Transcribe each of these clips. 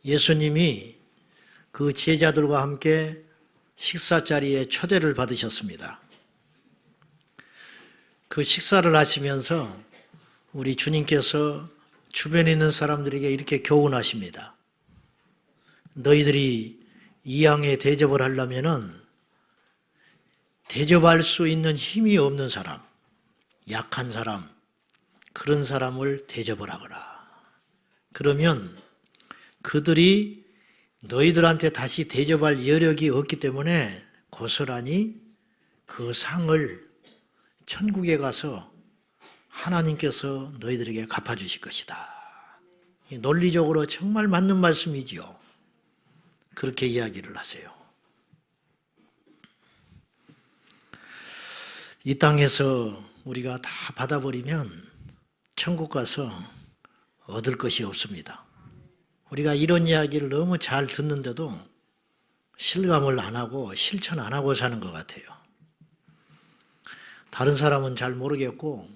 예수님이 그 제자들과 함께 식사 자리에 초대를 받으셨습니다. 그 식사를 하시면서 우리 주님께서 주변에 있는 사람들에게 이렇게 교훈하십니다. 너희들이 이 양의 대접을 하려면은 대접할 수 있는 힘이 없는 사람, 약한 사람, 그런 사람을 대접을 하거라. 그러면 그들이 너희들한테 다시 대접할 여력이 없기 때문에 고스란히 그 상을 천국에 가서 하나님께서 너희들에게 갚아주실 것이다. 논리적으로 정말 맞는 말씀이지요. 그렇게 이야기를 하세요. 이 땅에서 우리가 다 받아버리면 천국 가서 얻을 것이 없습니다. 우리가 이런 이야기를 너무 잘 듣는데도 실감을 안 하고 실천 안 하고 사는 것 같아요. 다른 사람은 잘 모르겠고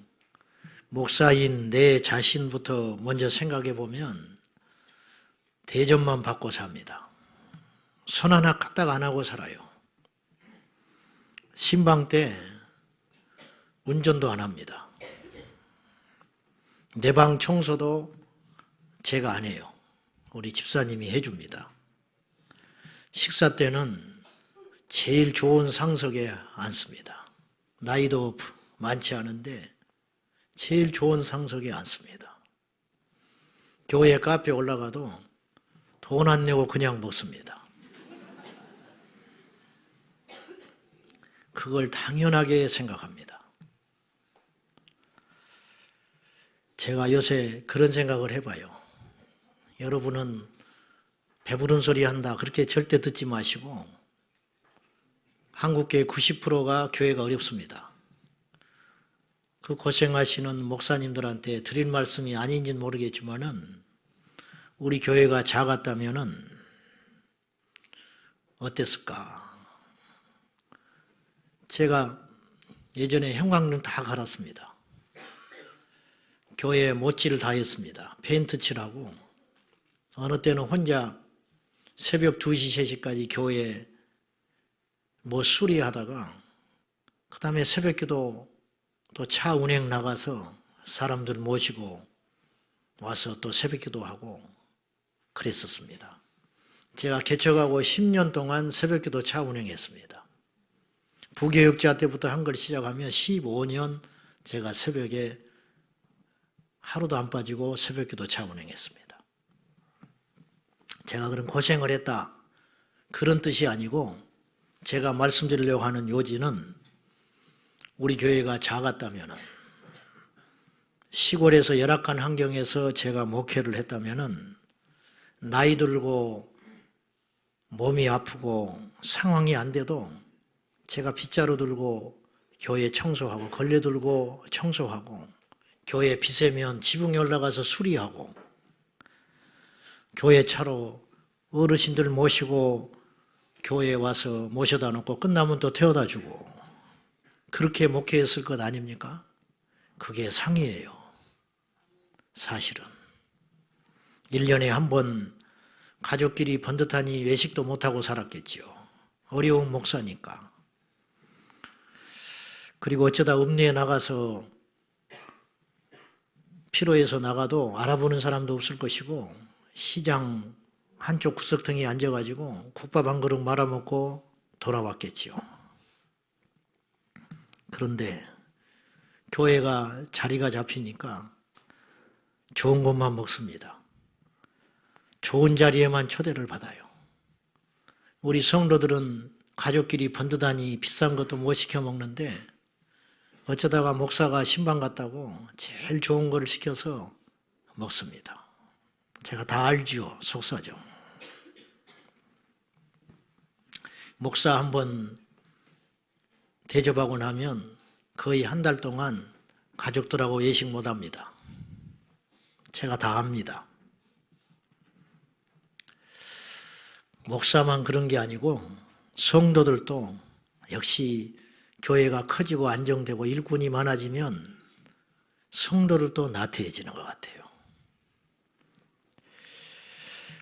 목사인 내 자신부터 먼저 생각해 보면 대접만 받고 삽니다. 손 하나 까딱 안 하고 살아요. 신방 때 운전도 안 합니다. 내 방 청소도 제가 안 해요. 우리 집사님이 해줍니다. 식사 때는 제일 좋은 상석에 앉습니다. 나이도 많지 않은데 제일 좋은 상석에 앉습니다. 교회 카페 올라가도 돈 안 내고 그냥 먹습니다. 그걸 당연하게 생각합니다. 제가 요새 그런 생각을 해봐요. 여러분은 배부른 소리 한다 그렇게 절대 듣지 마시고 한국교회 90%가 교회가 어렵습니다. 그 고생하시는 목사님들한테 드릴 말씀이 아닌지는 모르겠지만은 우리 교회가 작았다면은 어땠을까? 제가 예전에 형광등 다 갈았습니다. 교회에 못질을 다 했습니다. 페인트 칠하고 어느 때는 혼자 새벽 2시, 3시까지 교회에 수리하다가 그 다음에 새벽기도 또 차 운행 나가서 사람들 모시고 와서 또 새벽기도 하고 그랬었습니다. 제가 개척하고 10년 동안 새벽기도 차 운행했습니다. 부교육자 때부터 한 걸 시작하면 15년 제가 새벽에 하루도 안 빠지고 새벽기도 차 운행했습니다. 제가 그런 고생을 했다 그런 뜻이 아니고 제가 말씀드리려고 하는 요지는 우리 교회가 작았다면 시골에서 열악한 환경에서 제가 목회를 했다면 나이 들고 몸이 아프고 상황이 안 돼도 제가 빗자루 들고 교회 청소하고 걸레 들고 청소하고 교회 비세면 지붕에 올라가서 수리하고 교회 차로 어르신들 모시고 교회에 와서 모셔다 놓고 끝나면 또 태워다 주고 그렇게 목회했을 것 아닙니까? 그게 상이에요. 사실은 1년에 한 번 가족끼리 번듯하니 외식도 못하고 살았겠지요. 어려운 목사니까. 그리고 어쩌다 읍내에 나가서 피로해서 나가도 알아보는 사람도 없을 것이고 시장 한쪽 구석탱이에 앉아가지고 국밥 한 그릇 말아먹고 돌아왔겠지요. 그런데 교회가 자리가 잡히니까 좋은 것만 먹습니다. 좋은 자리에만 초대를 받아요. 우리 성도들은 가족끼리 번듯하니 비싼 것도 못 시켜 먹는데 어쩌다가 목사가 신방 갔다고 제일 좋은 걸 시켜서 먹습니다. 제가 다 알지요, 속사정. 목사 한번 대접하고 나면 거의 한 달 동안 가족들하고 외식 못합니다. 제가 다 압니다. 목사만 그런 게 아니고 성도들도 역시 교회가 커지고 안정되고 일꾼이 많아지면 성도를 또 나태해지는 것 같아요.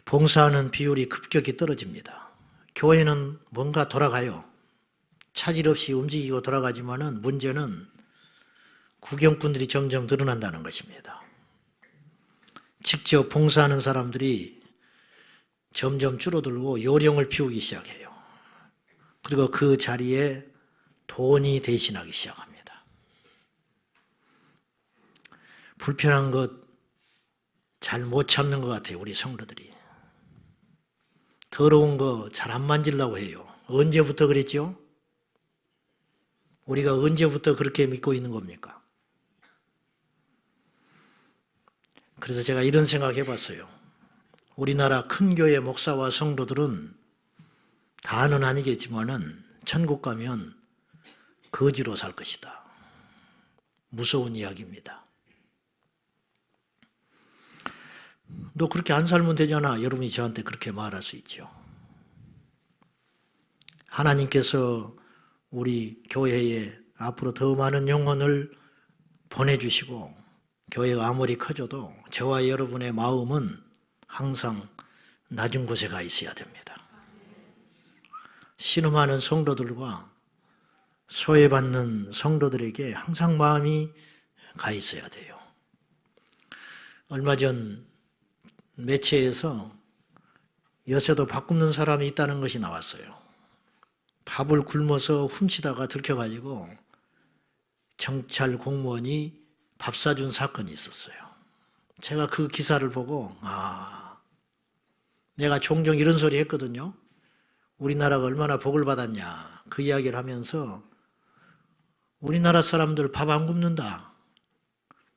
봉사하는 비율이 급격히 떨어집니다. 교회는 뭔가 돌아가요. 차질 없이 움직이고 돌아가지만은 문제는 구경꾼들이 점점 늘어난다는 것입니다. 직접 봉사하는 사람들이 점점 줄어들고 요령을 피우기 시작해요. 그리고 그 자리에 돈이 대신하기 시작합니다. 불편한 것 잘 못 참는 것 같아요, 우리 성도들이. 더러운 거 잘 안 만지려고 해요. 언제부터 그랬죠? 우리가 언제부터 그렇게 믿고 있는 겁니까? 그래서 제가 이런 생각 해봤어요. 우리나라 큰 교회 목사와 성도들은 다는 아니겠지만은 천국 가면 거지로 살 것이다. 무서운 이야기입니다. 너 그렇게 안 살면 되잖아. 여러분이 저한테 그렇게 말할 수 있죠. 하나님께서 우리 교회에 앞으로 더 많은 영혼을 보내주시고 교회가 아무리 커져도 저와 여러분의 마음은 항상 낮은 곳에 가 있어야 됩니다. 신음하는 성도들과 소외받는 성도들에게 항상 마음이 가 있어야 돼요. 얼마 전 매체에서 요새도 밥 굶는 사람이 있다는 것이 나왔어요. 밥을 굶어서 훔치다가 들켜가지고 경찰 공무원이 밥 사준 사건이 있었어요. 제가 그 기사를 보고 내가 종종 이런 소리 했거든요. 우리나라가 얼마나 복을 받았냐 그 이야기를 하면서 우리나라 사람들 밥 안 굶는다.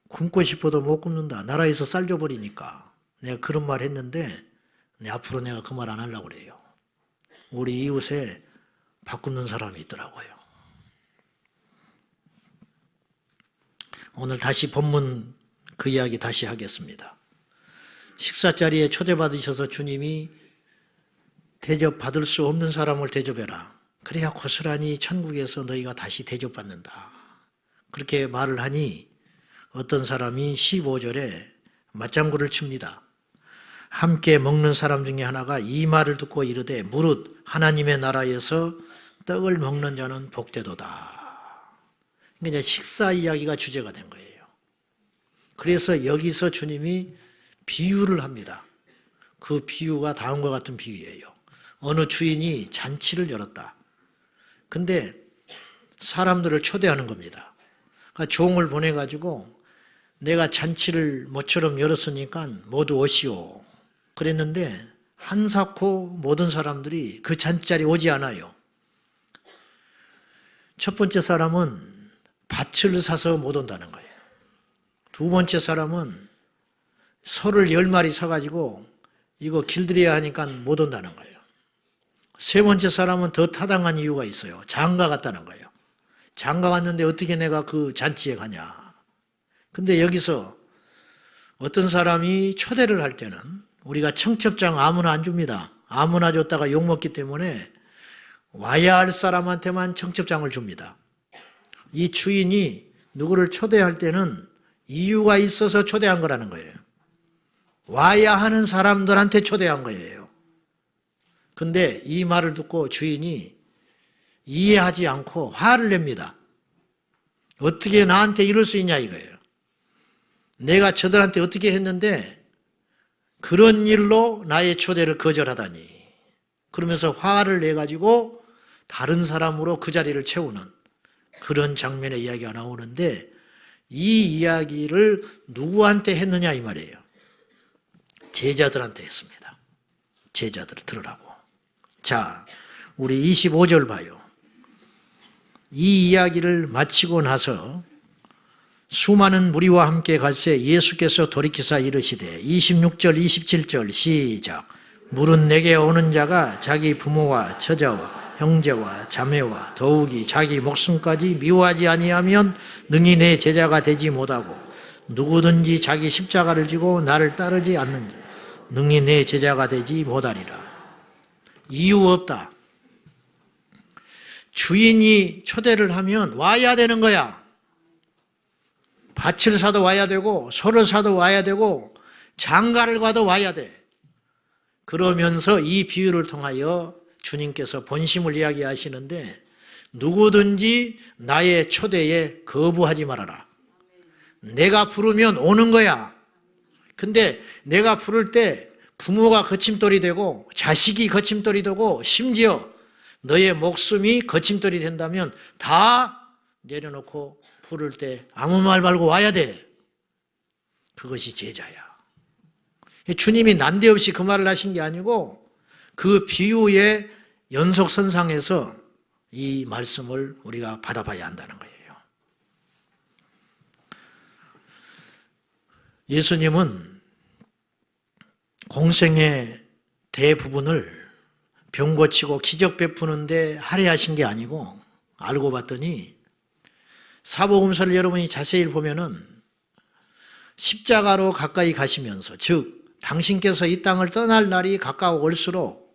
굶고 싶어도 못 굶는다. 나라에서 쌀 줘버리니까. 내가 그런 말 했는데 앞으로 내가 그 말 안 하려고 그래요. 우리 이웃에 밥 굶는 사람이 있더라고요. 오늘 다시 본문 그 이야기 다시 하겠습니다. 식사 자리에 초대받으셔서 주님이 대접받을 수 없는 사람을 대접해라. 그래야 고스란히 천국에서 너희가 다시 대접받는다. 그렇게 말을 하니 어떤 사람이 15절에 맞장구를 칩니다. 함께 먹는 사람 중에 하나가 이 말을 듣고 이르되 무릇 하나님의 나라에서 떡을 먹는 자는 복되도다. 그러니까 이제 식사 이야기가 주제가 된 거예요. 그래서 여기서 주님이 비유를 합니다. 그 비유가 다음과 같은 비유예요. 어느 주인이 잔치를 열었다. 근데 사람들을 초대하는 겁니다. 그러니까 종을 보내가지고 내가 잔치를 모처럼 열었으니까 모두 오시오. 그랬는데 한사코 모든 사람들이 그 잔치자리에 오지 않아요. 첫 번째 사람은 밭을 사서 못 온다는 거예요. 두 번째 사람은 소를 10마리 사가지고 이거 길들여야 하니까 못 온다는 거예요. 세 번째 사람은 더 타당한 이유가 있어요. 장가 갔다는 거예요. 장가 갔는데 어떻게 내가 그 잔치에 가냐. 근데 여기서 어떤 사람이 초대를 할 때는 우리가 청첩장 아무나 안 줍니다. 아무나 줬다가 욕먹기 때문에 와야 할 사람한테만 청첩장을 줍니다. 이 주인이 누구를 초대할 때는 이유가 있어서 초대한 거라는 거예요. 와야 하는 사람들한테 초대한 거예요. 근데 이 말을 듣고 주인이 이해하지 않고 화를 냅니다. 어떻게 나한테 이럴 수 있냐 이거예요. 내가 저들한테 어떻게 했는데 그런 일로 나의 초대를 거절하다니. 그러면서 화를 내가지고 다른 사람으로 그 자리를 채우는 그런 장면의 이야기가 나오는데 이 이야기를 누구한테 했느냐 이 말이에요. 제자들한테 했습니다. 제자들 들으라고. 자, 우리 25절 봐요. 이 이야기를 마치고 나서 수많은 무리와 함께 갈새 예수께서 돌이키사 이르시되 26절 27절 시작. 물은 내게 오는 자가 자기 부모와 처자와 형제와 자매와 더욱이 자기 목숨까지 미워하지 아니하면 능히 내 제자가 되지 못하고 누구든지 자기 십자가를 지고 나를 따르지 않는 자 능히 내 제자가 되지 못하리라. 이유 없다. 주인이 초대를 하면 와야 되는 거야. 밭을 사도 와야 되고 소를 사도 와야 되고 장가를 가도 와야 돼. 그러면서 이 비유를 통하여 주님께서 본심을 이야기하시는데 누구든지 나의 초대에 거부하지 말아라. 내가 부르면 오는 거야. 근데 내가 부를 때 부모가 거침돌이 되고 자식이 거침돌이 되고 심지어 너의 목숨이 거침돌이 된다면 다 내려놓고 부를 때 아무 말 말고 와야 돼. 그것이 제자야. 주님이 난데없이 그 말을 하신 게 아니고 그 비유의 연속선상에서 이 말씀을 우리가 받아봐야 한다는 거예요. 예수님은 공생의 대부분을 병 고치고 기적 베푸는데 할애하신 게 아니고 알고 봤더니 사복음서를 여러분이 자세히 보면은 십자가로 가까이 가시면서 즉 당신께서 이 땅을 떠날 날이 가까워 올수록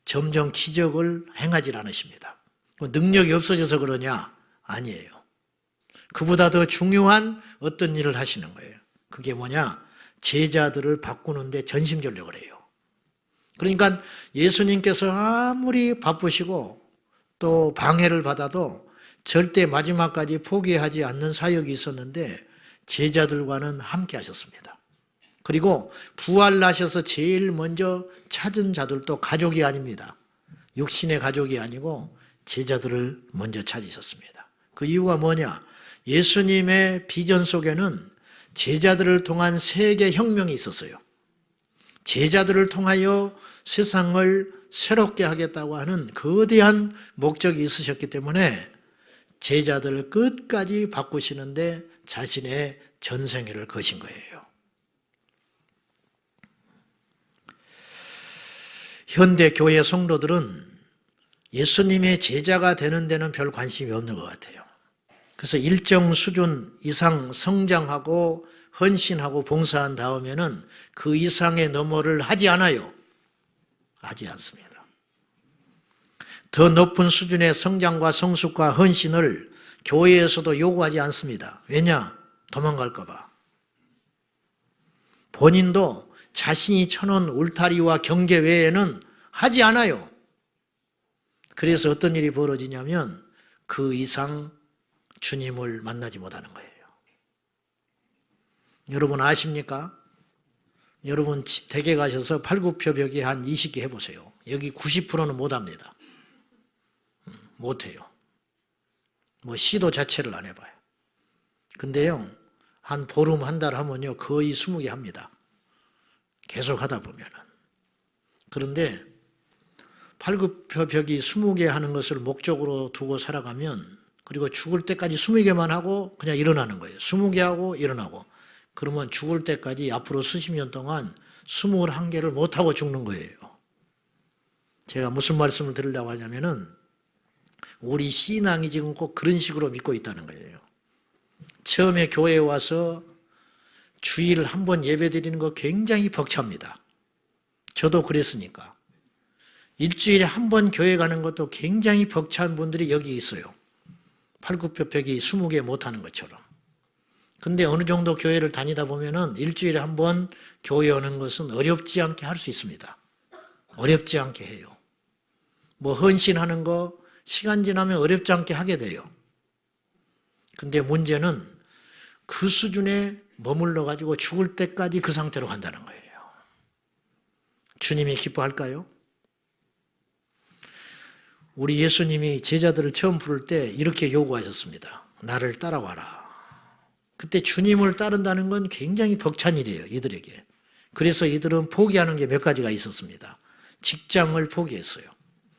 점점 기적을 행하지 않으십니다. 능력이 없어져서 그러냐? 아니에요. 그보다 더 중요한 어떤 일을 하시는 거예요. 그게 뭐냐? 제자들을 바꾸는데 전심전력을 해요. 그러니까 예수님께서 아무리 바쁘시고 또 방해를 받아도 절대 마지막까지 포기하지 않는 사역이 있었는데 제자들과는 함께 하셨습니다. 그리고 부활하셔서 제일 먼저 찾은 자들도 가족이 아닙니다. 육신의 가족이 아니고 제자들을 먼저 찾으셨습니다. 그 이유가 뭐냐? 예수님의 비전 속에는 제자들을 통한 세계 혁명이 있었어요. 제자들을 통하여 세상을 새롭게 하겠다고 하는 거대한 목적이 있으셨기 때문에 제자들을 끝까지 바꾸시는데 자신의 전생애를 거신 거예요. 현대 교회 성도들은 예수님의 제자가 되는 데는 별 관심이 없는 것 같아요. 그래서 일정 수준 이상 성장하고 헌신하고 봉사한 다음에는 그 이상의 너머를 하지 않아요. 하지 않습니다. 더 높은 수준의 성장과 성숙과 헌신을 교회에서도 요구하지 않습니다. 왜냐? 도망갈까 봐. 본인도 자신이 쳐놓은 울타리와 경계 외에는 하지 않아요. 그래서 어떤 일이 벌어지냐면 그 이상 주님을 만나지 못하는 거예요. 여러분 아십니까? 여러분 댁에 가셔서 팔굽혀펴기 한 20개 해보세요. 여기 90%는 못합니다. 못해요. 뭐 시도 자체를 안 해봐요. 근데요, 한 보름 한 달 하면요 거의 20개 합니다. 계속 하다 보면은. 그런데 팔굽혀펴기 20개 하는 것을 목적으로 두고 살아가면 그리고 죽을 때까지 20개만 하고 그냥 일어나는 거예요. 20개 하고 일어나고. 그러면 죽을 때까지 앞으로 수십 년 동안 21개를 못하고 죽는 거예요. 제가 무슨 말씀을 드리려고 하냐면은 우리 신앙이 지금 꼭 그런 식으로 믿고 있다는 거예요. 처음에 교회에 와서 주일 한 번 예배 드리는 거 굉장히 벅찹니다. 저도 그랬으니까. 일주일에 한 번 교회 가는 것도 굉장히 벅찬 분들이 여기 있어요. 팔굽혀펴기 20개 못하는 것처럼. 근데 어느 정도 교회를 다니다 보면은 일주일에 한 번 교회 오는 것은 어렵지 않게 할 수 있습니다. 어렵지 않게 해요. 뭐 헌신하는 거 시간 지나면 어렵지 않게 하게 돼요. 근데 문제는 그 수준에 머물러 가지고 죽을 때까지 그 상태로 간다는 거예요. 주님이 기뻐할까요? 우리 예수님이 제자들을 처음 부를 때 이렇게 요구하셨습니다. 나를 따라와라. 그때 주님을 따른다는 건 굉장히 벅찬 일이에요, 이들에게. 그래서 이들은 포기하는 게 몇 가지가 있었습니다. 직장을 포기했어요.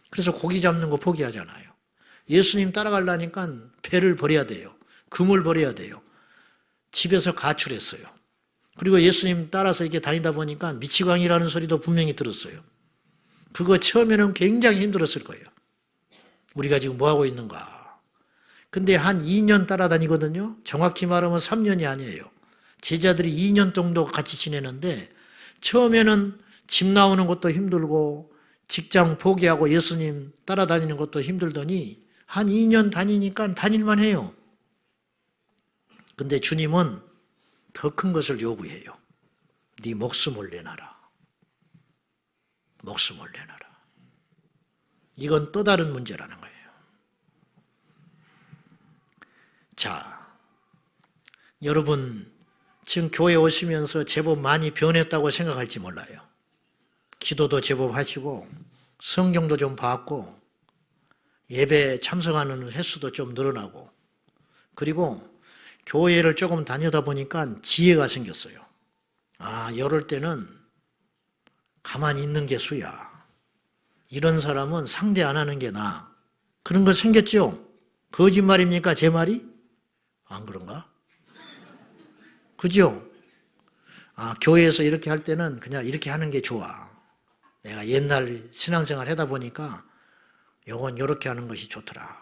그래서 고기 잡는 거 포기하잖아요. 예수님 따라가려니까 배를 버려야 돼요. 금을 버려야 돼요. 집에서 가출했어요. 그리고 예수님 따라서 이렇게 다니다 보니까 미치광이라는 소리도 분명히 들었어요. 그거 처음에는 굉장히 힘들었을 거예요. 우리가 지금 뭐 하고 있는가? 근데 한 2년 따라다니거든요. 정확히 말하면 3년이 아니에요. 제자들이 2년 정도 같이 지내는데 처음에는 집 나오는 것도 힘들고 직장 포기하고 예수님 따라다니는 것도 힘들더니 한 2년 다니니까 다닐만 해요. 근데 주님은 더 큰 것을 요구해요. 네 목숨을 내놔라. 목숨을 내놔라. 이건 또 다른 문제라는 거예요. 자, 여러분 지금 교회 오시면서 제법 많이 변했다고 생각할지 몰라요. 기도도 제법 하시고 성경도 좀 봤고 예배 참석하는 횟수도 좀 늘어나고 그리고 교회를 조금 다니다 보니까 지혜가 생겼어요. 아, 이럴 때는 가만히 있는 게 수야. 이런 사람은 상대 안 하는 게 나아. 그런 거 생겼죠? 거짓말입니까? 제 말이? 안 그런가? 그죠? 아, 교회에서 이렇게 할 때는 그냥 이렇게 하는 게 좋아. 내가 옛날 신앙생활 하다 보니까 요건 이렇게 하는 것이 좋더라.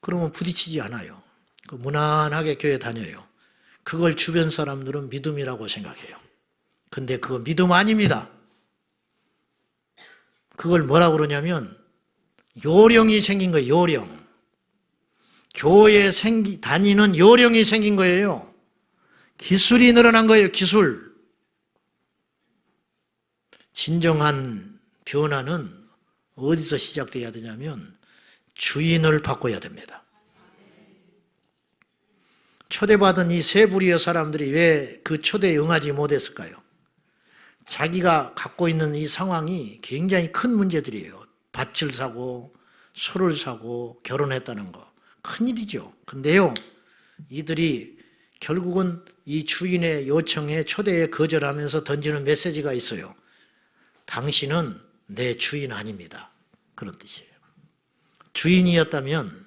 그러면 부딪히지 않아요. 무난하게 교회 다녀요. 그걸 주변 사람들은 믿음이라고 생각해요. 근데 그거 믿음 아닙니다. 그걸 뭐라고 그러냐면 요령이 생긴 거예요. 요령. 교회에 다니는 요령이 생긴 거예요. 기술이 늘어난 거예요. 기술. 진정한 변화는 어디서 시작돼야 되냐면 주인을 바꿔야 됩니다. 초대받은 이 세 부류의 사람들이 왜 그 초대에 응하지 못했을까요? 자기가 갖고 있는 이 상황이 굉장히 큰 문제들이에요. 밭을 사고 소를 사고 결혼했다는 거. 큰일이죠. 근데요, 이들이 결국은 이 주인의 요청에 초대에 거절하면서 던지는 메시지가 있어요. 당신은 내 주인 아닙니다. 그런 뜻이에요. 주인이었다면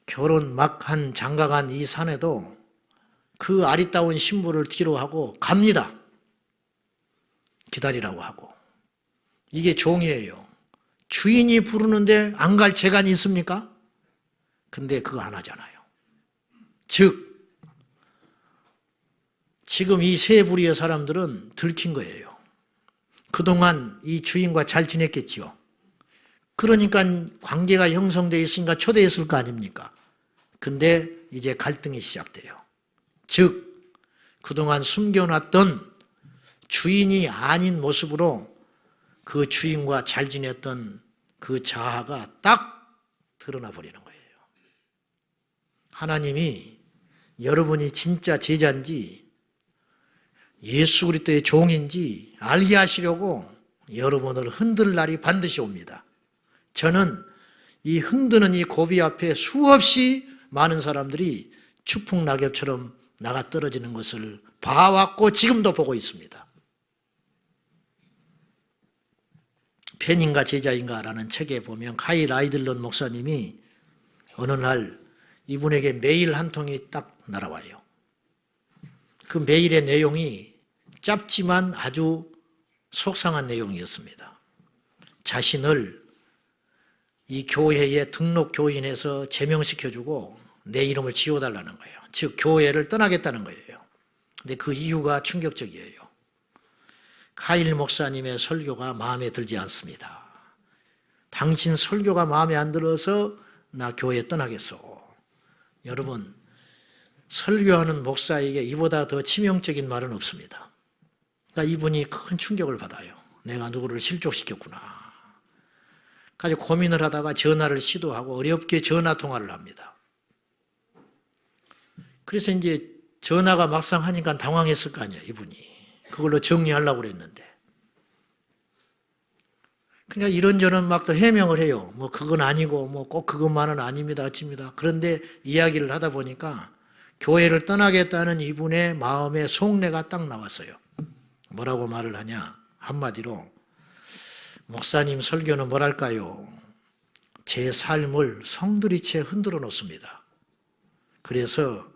결혼 막 한 장가간 이 사내도 그 아리따운 신부를 뒤로 하고 갑니다. 기다리라고 하고. 이게 종이에요. 주인이 부르는데 안 갈 재간이 있습니까? 근데 그거 안 하잖아요. 즉, 지금 이 세 부류의 사람들은 들킨 거예요. 그동안 이 주인과 잘 지냈겠지요. 그러니까 관계가 형성되어 있으니까 초대했을 거 아닙니까? 근데 이제 갈등이 시작돼요. 즉, 그동안 숨겨놨던 주인이 아닌 모습으로 그 주인과 잘 지냈던 그 자아가 딱 드러나 버리는 거예요. 하나님이 여러분이 진짜 제자인지 예수 그리스도의 종인지 알게 하시려고 여러분을 흔들 날이 반드시 옵니다. 저는 이 흔드는 이 고비 앞에 수없이 많은 사람들이 추풍낙엽처럼 나가 떨어지는 것을 봐왔고 지금도 보고 있습니다. 팬인가 제자인가라는 책에 보면 카일 아이들런 목사님이 어느 날 이분에게 메일 한 통이 딱 날아와요. 그 메일의 내용이 짧지만 아주 속상한 내용이었습니다. 자신을 이 교회에 등록 교인에서 제명시켜주고 내 이름을 지워달라는 거예요. 즉 교회를 떠나겠다는 거예요. 근데 그 이유가 충격적이에요. 카일 목사님의 설교가 마음에 들지 않습니다. 당신 설교가 마음에 안 들어서 나 교회 떠나겠어. 여러분, 설교하는 목사에게 이보다 더 치명적인 말은 없습니다. 그러니까 이분이 큰 충격을 받아요. 내가 누구를 실족시켰구나. 가지고 고민을 하다가 전화를 시도하고 어렵게 전화 통화를 합니다. 그래서 이제 전화가 막상 하니까 당황했을 거 아니에요, 이분이. 그걸로 정리하려고 그랬는데. 그러니까 이런저런 막 또 해명을 해요. 뭐 그건 아니고 뭐 꼭 그것만은 아닙니다, 아닙니다. 그런데 이야기를 하다 보니까 교회를 떠나겠다는 이분의 마음의 속내가 딱 나왔어요. 뭐라고 말을 하냐? 한마디로 목사님 설교는 뭐랄까요? 제 삶을 성들이채 흔들어 놓습니다. 그래서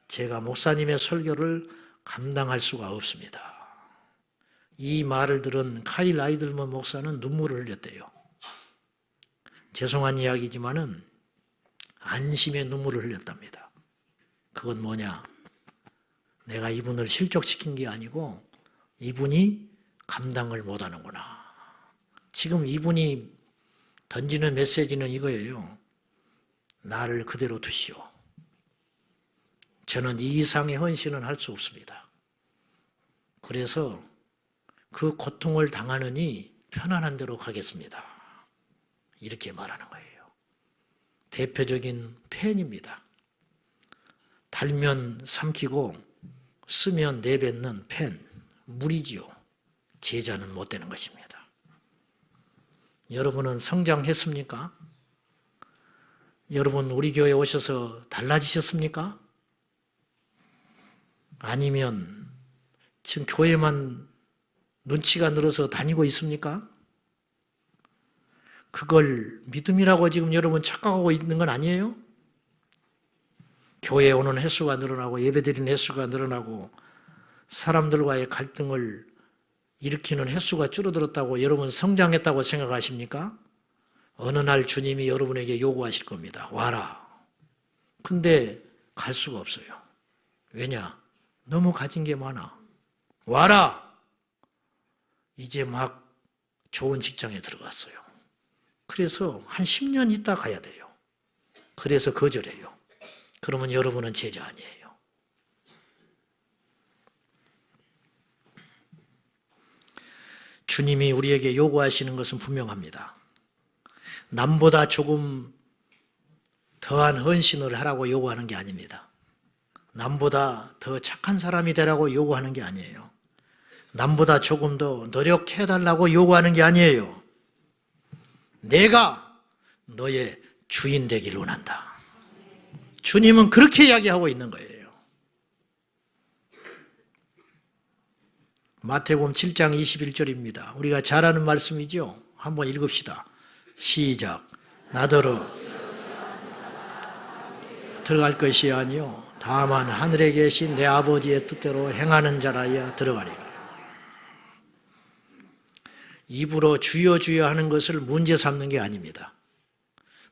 제가 목사님의 설교를 감당할 수가 없습니다. 이 말을 들은 카일 아이들먼 목사는 눈물을 흘렸대요. 죄송한 이야기지만은 안심의 눈물을 흘렸답니다. 그건 뭐냐? 내가 이분을 실족시킨 게 아니고 이분이 감당을 못하는구나. 지금 이분이 던지는 메시지는 이거예요. 나를 그대로 두시오. 저는 이 이상의 헌신은 할 수 없습니다. 그래서 그 고통을 당하느니 편안한 대로 가겠습니다. 이렇게 말하는 거예요. 대표적인 펜입니다. 달면 삼키고 쓰면 내뱉는 펜, 물이지요. 제자는 못 되는 것입니다. 여러분은 성장했습니까? 여러분 우리 교회에 오셔서 달라지셨습니까? 아니면 지금 교회만 눈치가 늘어서 다니고 있습니까? 그걸 믿음이라고 지금 여러분 착각하고 있는 건 아니에요? 교회에 오는 횟수가 늘어나고 예배드리는 횟수가 늘어나고 사람들과의 갈등을 일으키는 횟수가 줄어들었다고 여러분 성장했다고 생각하십니까? 어느 날 주님이 여러분에게 요구하실 겁니다. 와라. 근데 갈 수가 없어요. 왜냐? 너무 가진 게 많아. 와라. 이제 막 좋은 직장에 들어갔어요. 그래서 한 10년 있다 가야 돼요. 그래서 거절해요. 그러면 여러분은 제자 아니에요. 주님이 우리에게 요구하시는 것은 분명합니다. 남보다 조금 더한 헌신을 하라고 요구하는 게 아닙니다. 남보다 더 착한 사람이 되라고 요구하는 게 아니에요. 남보다 조금 더 노력해달라고 요구하는 게 아니에요. 내가 너의 주인 되기를 원한다. 주님은 그렇게 이야기하고 있는 거예요. 마태복음 7장 21절입니다. 우리가 잘 아는 말씀이죠. 한번 읽읍시다. 시작. 나더러 들어갈 것이 아니요 다만 하늘에 계신 내 아버지의 뜻대로 행하는 자라야 들어가리라. 입으로 주여 주여 하는 것을 문제 삼는 게 아닙니다.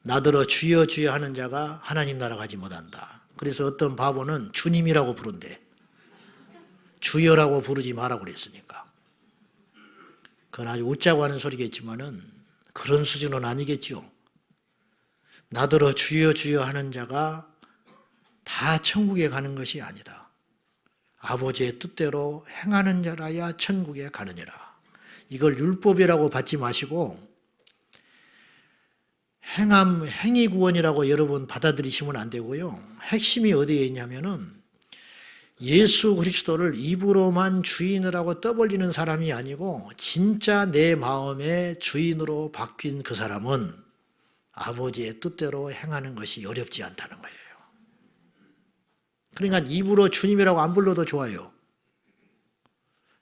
나더러 주여 주여 하는 자가 하나님 나라 가지 못한다. 그래서 어떤 바보는 주님이라고 부른대. 주여라고 부르지 마라고 그랬으니까. 그건 아주 웃자고 하는 소리겠지만은 그런 수준은 아니겠죠. 나더러 주여 주여 하는 자가 다 천국에 가는 것이 아니다. 아버지의 뜻대로 행하는 자라야 천국에 가느니라. 이걸 율법이라고 받지 마시고 행위 구원이라고 여러분 받아들이시면 안 되고요. 핵심이 어디에 있냐면은 예수 그리스도를 입으로만 주인이라고 떠벌리는 사람이 아니고 진짜 내 마음의 주인으로 바뀐 그 사람은 아버지의 뜻대로 행하는 것이 어렵지 않다는 거예요. 그러니까 입으로 주님이라고 안 불러도 좋아요.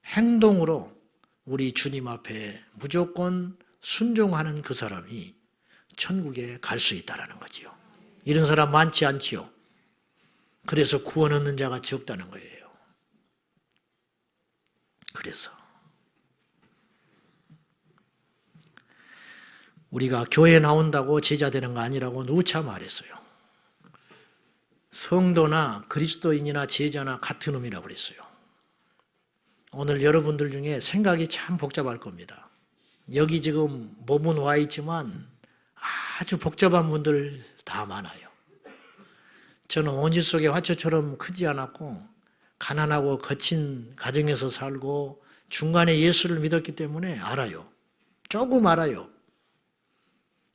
행동으로 우리 주님 앞에 무조건 순종하는 그 사람이 천국에 갈 수 있다는 거지요. 이런 사람 많지 않지요. 그래서 구원 얻는 자가 적다는 거예요. 그래서 우리가 교회에 나온다고 제자 되는 거 아니라고 누차 말했어요. 성도나 그리스도인이나 제자나 같은 의미라고 그랬어요. 오늘 여러분들 중에 생각이 참 복잡할 겁니다. 여기 지금 몸은 와 있지만 아주 복잡한 분들 다 많아요. 저는 온실 속의 화초처럼 크지 않았고 가난하고 거친 가정에서 살고 중간에 예수를 믿었기 때문에 알아요. 조금 알아요.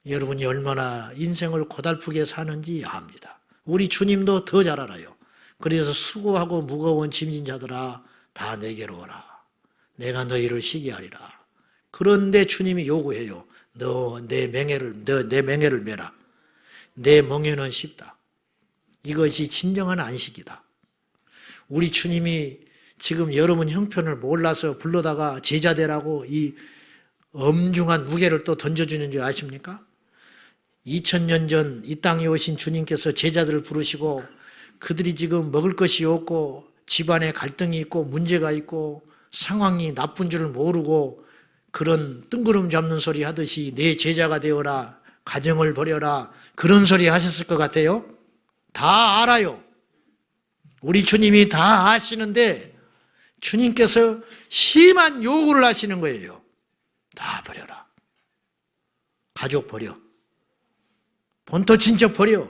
여러분이 얼마나 인생을 고달프게 사는지 압니다. 우리 주님도 더 잘 알아요. 그래서 수고하고 무거운 짐진 자들아 다 내게로 오라. 내가 너희를 쉬게 하리라. 그런데 주님이 요구해요. 너 내 맹해를 메라. 내 멍에는 쉽다. 이것이 진정한 안식이다. 우리 주님이 지금 여러분 형편을 몰라서 불러다가 제자 되라고 이 엄중한 무게를 또 던져주는 줄 아십니까? 2000년 전 이 땅에 오신 주님께서 제자들을 부르시고 그들이 지금 먹을 것이 없고 집안에 갈등이 있고 문제가 있고 상황이 나쁜 줄을 모르고 그런 뜬구름 잡는 소리 하듯이 내 제자가 되어라, 가정을 버려라, 그런 소리 하셨을 것 같아요? 다 알아요. 우리 주님이 다 아시는데 주님께서 심한 요구를 하시는 거예요. 다 버려라. 가족 버려. 본토 친척 버려.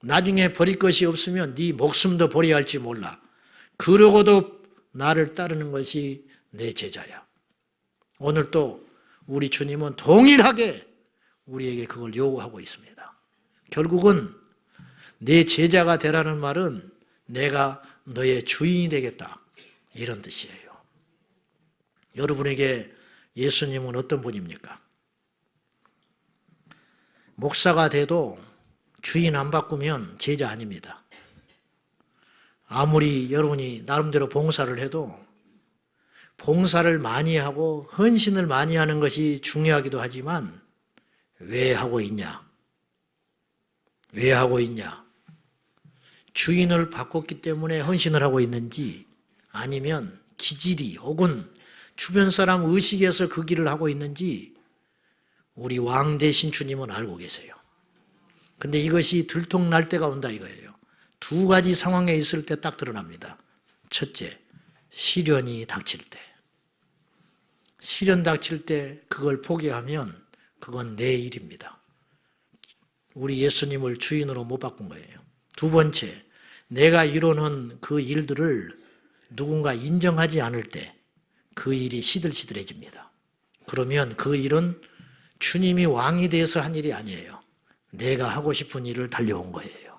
나중에 버릴 것이 없으면 네 목숨도 버려야 할지 몰라. 그러고도 나를 따르는 것이 내 제자야. 오늘 또 우리 주님은 동일하게 우리에게 그걸 요구하고 있습니다. 결국은 내 제자가 되라는 말은 내가 너의 주인이 되겠다, 이런 뜻이에요. 여러분에게 예수님은 어떤 분입니까? 목사가 돼도 주인 안 바꾸면 제자 아닙니다. 아무리 여러분이 나름대로 봉사를 해도 봉사를 많이 하고 헌신을 많이 하는 것이 중요하기도 하지만 왜 하고 있냐? 왜 하고 있냐? 주인을 바꿨기 때문에 헌신을 하고 있는지, 아니면 기질이 혹은 주변 사람 의식에서 그 길을 하고 있는지 우리 왕 대신 주님은 알고 계세요. 근데 이것이 들통날 때가 온다 이거예요. 두 가지 상황에 있을 때 딱 드러납니다. 첫째, 시련이 닥칠 때. 시련 닥칠 때 그걸 포기하면 그건 내 일입니다. 우리 예수님을 주인으로 못 바꾼 거예요. 두 번째, 내가 이루는 그 일들을 누군가 인정하지 않을 때 그 일이 시들시들해집니다. 그러면 그 일은 주님이 왕이 돼서 한 일이 아니에요. 내가 하고 싶은 일을 달려온 거예요.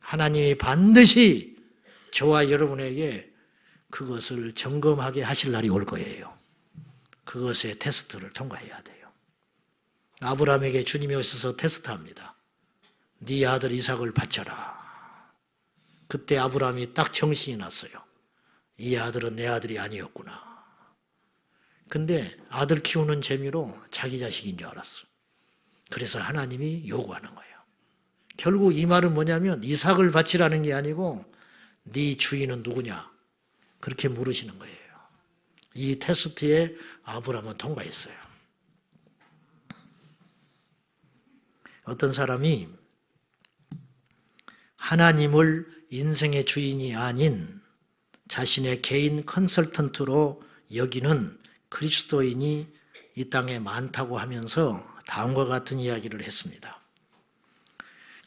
하나님이 반드시 저와 여러분에게 그것을 점검하게 하실 날이 올 거예요. 그것의 테스트를 통과해야 돼요. 아브라함에게 주님이 오셔서 테스트합니다. 네 아들 이삭을 바쳐라. 그때 아브라함이 딱 정신이 났어요. 이 아들은 내 아들이 아니었구나. 근데 아들 키우는 재미로 자기 자식인 줄 알았어. 그래서 하나님이 요구하는 거예요. 결국 이 말은 뭐냐면 이삭을 바치라는 게 아니고 네 주인은 누구냐? 그렇게 물으시는 거예요. 이 테스트에 아브라함은 통과했어요. 어떤 사람이 하나님을 인생의 주인이 아닌 자신의 개인 컨설턴트로 여기는 그리스도인이 이 땅에 많다고 하면서 다음과 같은 이야기를 했습니다.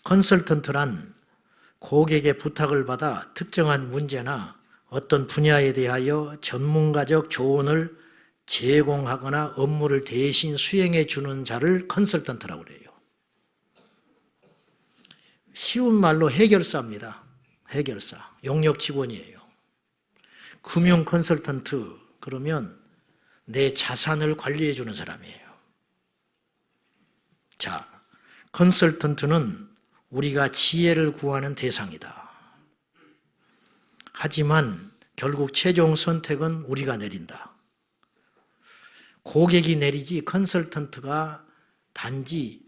컨설턴트란 고객의 부탁을 받아 특정한 문제나 어떤 분야에 대하여 전문가적 조언을 제공하거나 업무를 대신 수행해 주는 자를 컨설턴트라고 그래요. 쉬운 말로 해결사입니다. 해결사, 용역 직원이에요. 금융 컨설턴트 그러면 내 자산을 관리해 주는 사람이에요. 자, 컨설턴트는 우리가 지혜를 구하는 대상이다. 하지만 결국 최종 선택은 우리가 내린다. 고객이 내리지 컨설턴트가 단지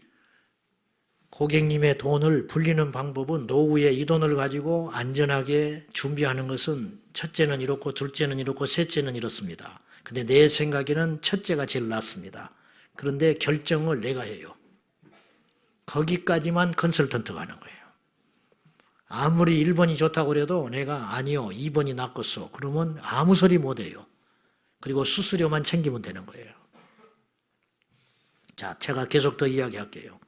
고객님의 돈을 불리는 방법은 노후에 이 돈을 가지고 안전하게 준비하는 것은 첫째는 이렇고 둘째는 이렇고 셋째는 이렇습니다. 근데 내 생각에는 첫째가 제일 낫습니다. 그런데 결정을 내가 해요. 거기까지만 컨설턴트가 하는 거예요. 아무리 1번이 좋다고 그래도 내가 아니요 2번이 낫겠어. 그러면 아무 소리 못해요. 그리고 수수료만 챙기면 되는 거예요. 자, 제가 계속 더 이야기할게요.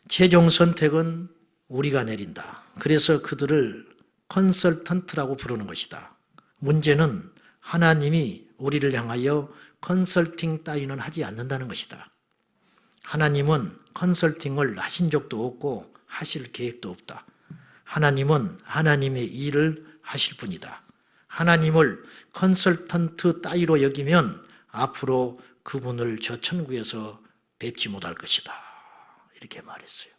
최종 선택은 우리가 내린다. 그래서 그들을 컨설턴트라고 부르는 것이다. 문제는 하나님이 우리를 향하여 컨설팅 따위는 하지 않는다는 것이다. 하나님은 컨설팅을 하신 적도 없고 하실 계획도 없다. 하나님은 하나님의 일을 하실 분이다. 하나님을 컨설턴트 따위로 여기면 앞으로 그분을 저 천국에서 뵙지 못할 것이다. 이렇게 말했어요.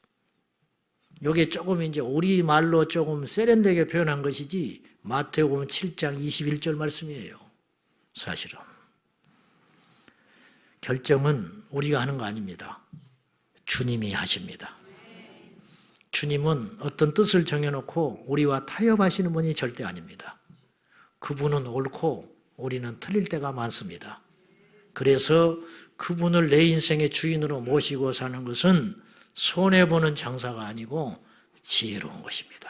이게 조금 이제 우리말로 조금 세련되게 표현한 것이지 마태복음 7장 21절 말씀이에요. 사실은. 결정은 우리가 하는 거 아닙니다. 주님이 하십니다. 주님은 어떤 뜻을 정해놓고 우리와 타협하시는 분이 절대 아닙니다. 그분은 옳고 우리는 틀릴 때가 많습니다. 그래서 그분을 내 인생의 주인으로 모시고 사는 것은 손해보는 장사가 아니고 지혜로운 것입니다.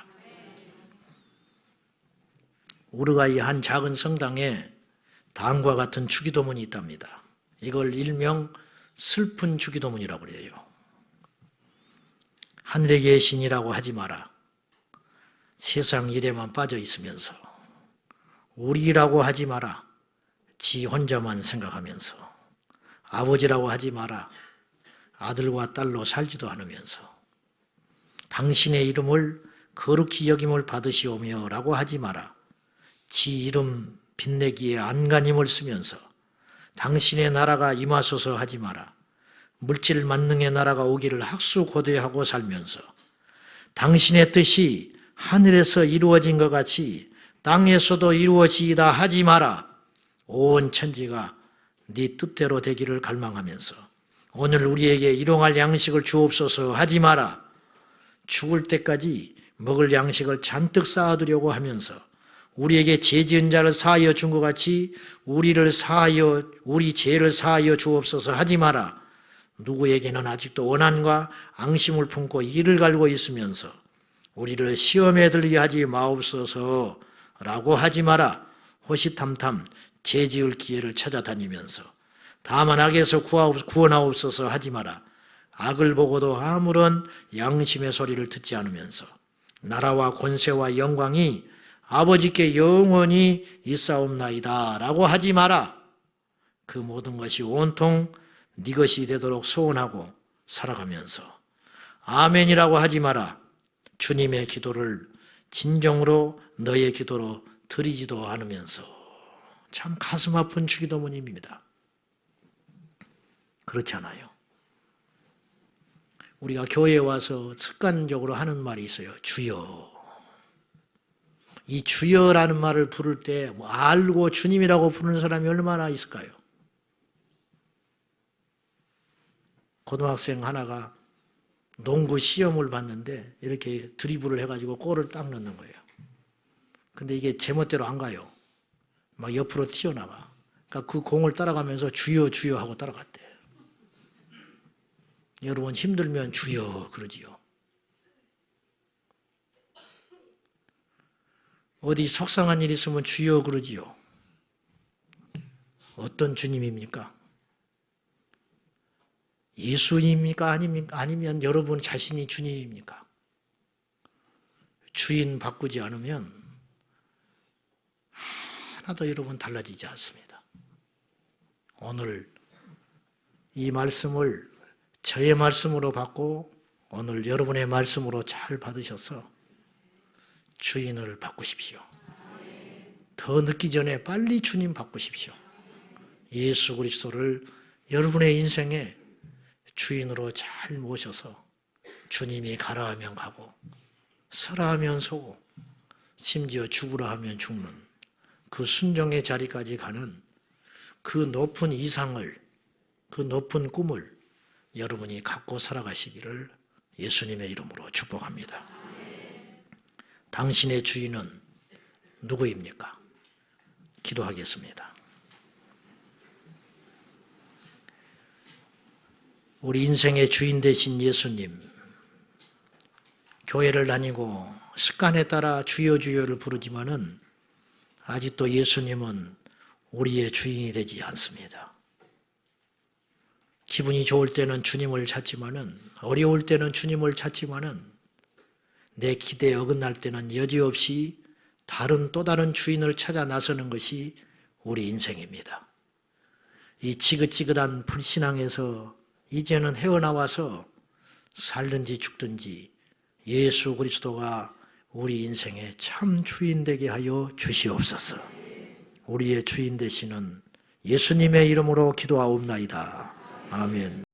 우루과이 한 작은 성당에 다음과 같은 주기도문이 있답니다. 이걸 일명 슬픈 주기도문이라고 그래요. 하늘에 계신이라고 하지 마라. 세상 일에만 빠져 있으면서 우리라고 하지 마라. 지 혼자만 생각하면서 아버지라고 하지 마라. 아들과 딸로 살지도 않으면서 당신의 이름을 거룩히 여김을 받으시오며 라고 하지 마라. 지 이름 빛내기에 안간힘을 쓰면서 당신의 나라가 임하소서 하지 마라. 물질 만능의 나라가 오기를 학수고대하고 살면서 당신의 뜻이 하늘에서 이루어진 것 같이 땅에서도 이루어지이다 하지 마라. 온 천지가 네 뜻대로 되기를 갈망하면서 오늘 우리에게 일용할 양식을 주옵소서 하지 마라. 죽을 때까지 먹을 양식을 잔뜩 쌓아두려고 하면서 우리에게 죄 지은 자를 사하여 준 것 같이 우리 죄를 사하여 주옵소서 하지 마라. 누구에게는 아직도 원한과 앙심을 품고 이를 갈고 있으면서 우리를 시험에 들게 하지 마옵소서 라고 하지 마라. 호시탐탐 죄 지을 기회를 찾아다니면서 다만 악에서 구원하옵소서 하지 마라. 악을 보고도 아무런 양심의 소리를 듣지 않으면서 나라와 권세와 영광이 아버지께 영원히 있사옵나이다 라고 하지 마라. 그 모든 것이 온통 네 것이 되도록 소원하고 살아가면서 아멘이라고 하지 마라. 주님의 기도를 진정으로 너의 기도로 드리지도 않으면서 참 가슴 아픈 주기도문입니다. 그렇지 않아요? 우리가 교회에 와서 습관적으로 하는 말이 있어요. 주여. 이 주여라는 말을 부를 때 알고 주님이라고 부르는 사람이 얼마나 있을까요? 고등학생 하나가 농구 시험을 봤는데 이렇게 드리블을 해가지고 골을 딱 넣는 거예요. 근데 이게 제멋대로 안 가요. 막 옆으로 튀어나가. 그러니까 그 공을 따라가면서 주여 주여 하고 따라갔대. 여러분 힘들면 주여 그러지요. 어디 속상한 일 있으면 주여 그러지요. 어떤 주님입니까? 예수님입니까? 아니면 여러분 자신이 주님입니까? 주인 바꾸지 않으면 하나도 여러분 달라지지 않습니다. 오늘 이 말씀을 저의 말씀으로 받고 오늘 여러분의 말씀으로 잘 받으셔서 주인을 바꾸십시오. 더 늦기 전에 빨리 주님 바꾸십시오. 예수 그리스도를 여러분의 인생에 주인으로 잘 모셔서 주님이 가라 하면 가고 서라 하면 서고 심지어 죽으라 하면 죽는 그 순종의 자리까지 가는 그 높은 이상을, 그 높은 꿈을 여러분이 갖고 살아가시기를 예수님의 이름으로 축복합니다. 당신의 주인은 누구입니까? 기도하겠습니다. 우리 인생의 주인 되신 예수님, 교회를 다니고 습관에 따라 주여 주여를 부르지만은 아직도 예수님은 우리의 주인이 되지 않습니다. 기분이 좋을 때는 주님을 찾지만은 어려울 때는 주님을 찾지만은 내 기대에 어긋날 때는 여지없이 또 다른 주인을 찾아 나서는 것이 우리 인생입니다. 이 지긋지긋한 불신앙에서 이제는 헤어나와서 살든지 죽든지 예수 그리스도가 우리 인생의 참 주인 되게 하여 주시옵소서. 우리의 주인 되시는 예수님의 이름으로 기도하옵나이다. 아멘.